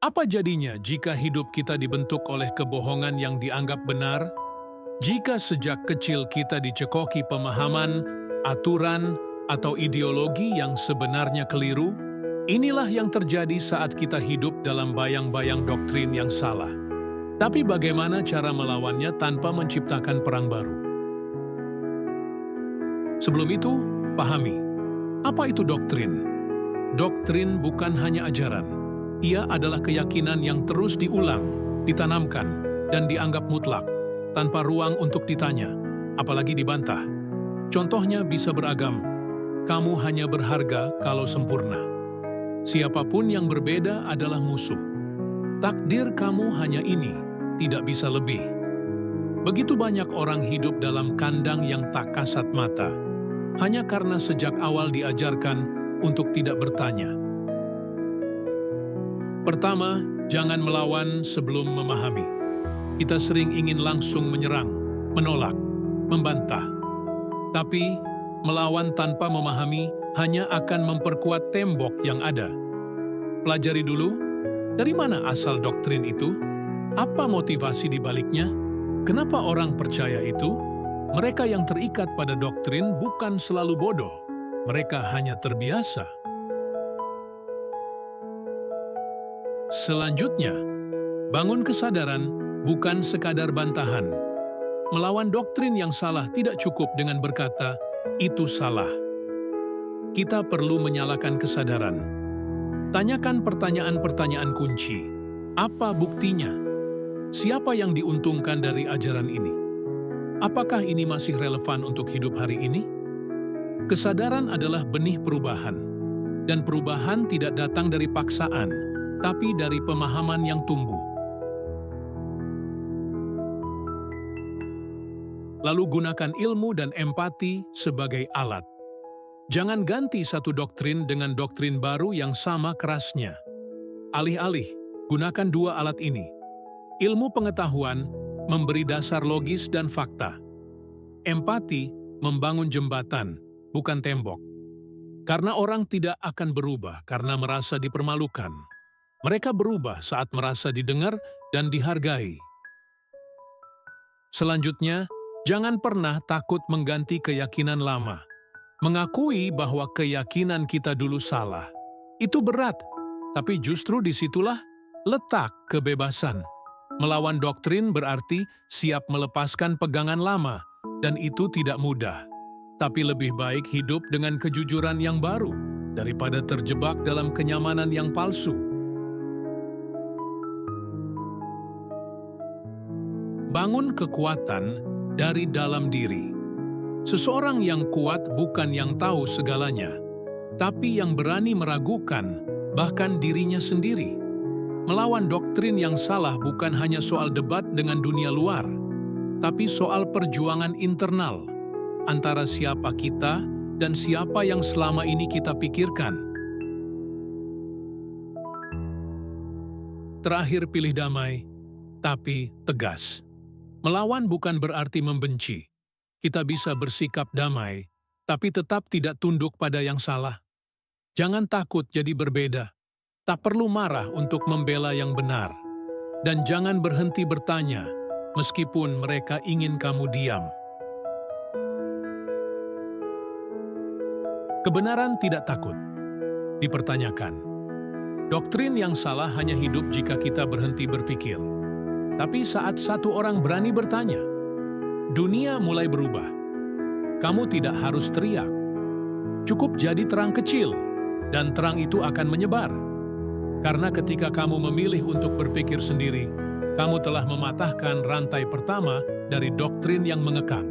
Apa jadinya jika hidup kita dibentuk oleh kebohongan yang dianggap benar? Jika sejak kecil kita dicekoki pemahaman, aturan, atau ideologi yang sebenarnya keliru, inilah yang terjadi saat kita hidup dalam bayang-bayang doktrin yang salah. Tapi bagaimana cara melawannya tanpa menciptakan perang baru? Sebelum itu, pahami, apa itu doktrin? Doktrin bukan hanya ajaran. Ia adalah keyakinan yang terus diulang, ditanamkan, dan dianggap mutlak, tanpa ruang untuk ditanya, apalagi dibantah. Contohnya bisa beragam. Kamu hanya berharga kalau sempurna. Siapapun yang berbeda adalah musuh. Takdir kamu hanya ini, tidak bisa lebih. Begitu banyak orang hidup dalam kandang yang tak kasat mata, hanya karena sejak awal diajarkan untuk tidak bertanya. Pertama, jangan melawan sebelum memahami. Kita sering ingin langsung menyerang, menolak, membantah. Tapi, melawan tanpa memahami hanya akan memperkuat tembok yang ada. Pelajari dulu, dari mana asal doktrin itu? Apa motivasi di baliknya? Kenapa orang percaya itu? Mereka yang terikat pada doktrin bukan selalu bodoh. Mereka hanya terbiasa. Selanjutnya, bangun kesadaran bukan sekadar bantahan. Melawan doktrin yang salah tidak cukup dengan berkata, itu salah. Kita perlu menyalakan kesadaran. Tanyakan pertanyaan-pertanyaan kunci. Apa buktinya? Siapa yang diuntungkan dari ajaran ini? Apakah ini masih relevan untuk hidup hari ini? Kesadaran adalah benih perubahan. Dan perubahan tidak datang dari paksaan, tapi dari pemahaman yang tumbuh. Lalu gunakan ilmu dan empati sebagai alat. Jangan ganti satu doktrin dengan doktrin baru yang sama kerasnya. Alih-alih, gunakan dua alat ini. Ilmu pengetahuan memberi dasar logis dan fakta. Empati membangun jembatan, bukan tembok. Karena orang tidak akan berubah karena merasa dipermalukan. Mereka berubah saat merasa didengar dan dihargai. Selanjutnya, jangan pernah takut mengganti keyakinan lama. Mengakui bahwa keyakinan kita dulu salah. Itu berat, tapi justru disitulah letak kebebasan. Melawan doktrin berarti siap melepaskan pegangan lama, dan itu tidak mudah. Tapi lebih baik hidup dengan kejujuran yang baru, daripada terjebak dalam kenyamanan yang palsu. Bangun kekuatan dari dalam diri. Seseorang yang kuat bukan yang tahu segalanya, tapi yang berani meragukan bahkan dirinya sendiri. Melawan doktrin yang salah bukan hanya soal debat dengan dunia luar, tapi soal perjuangan internal antara siapa kita dan siapa yang selama ini kita pikirkan. Terakhir, pilih damai, tapi tegas. Melawan bukan berarti membenci. Kita bisa bersikap damai, tapi tetap tidak tunduk pada yang salah. Jangan takut jadi berbeda. Tak perlu marah untuk membela yang benar. Dan jangan berhenti bertanya, meskipun mereka ingin kamu diam. Kebenaran tidak takut dipertanyakan. Doktrin yang salah hanya hidup jika kita berhenti berpikir. Tapi saat satu orang berani bertanya, dunia mulai berubah. Kamu tidak harus teriak. Cukup jadi terang kecil, dan terang itu akan menyebar. Karena ketika kamu memilih untuk berpikir sendiri, kamu telah mematahkan rantai pertama dari doktrin yang mengekang.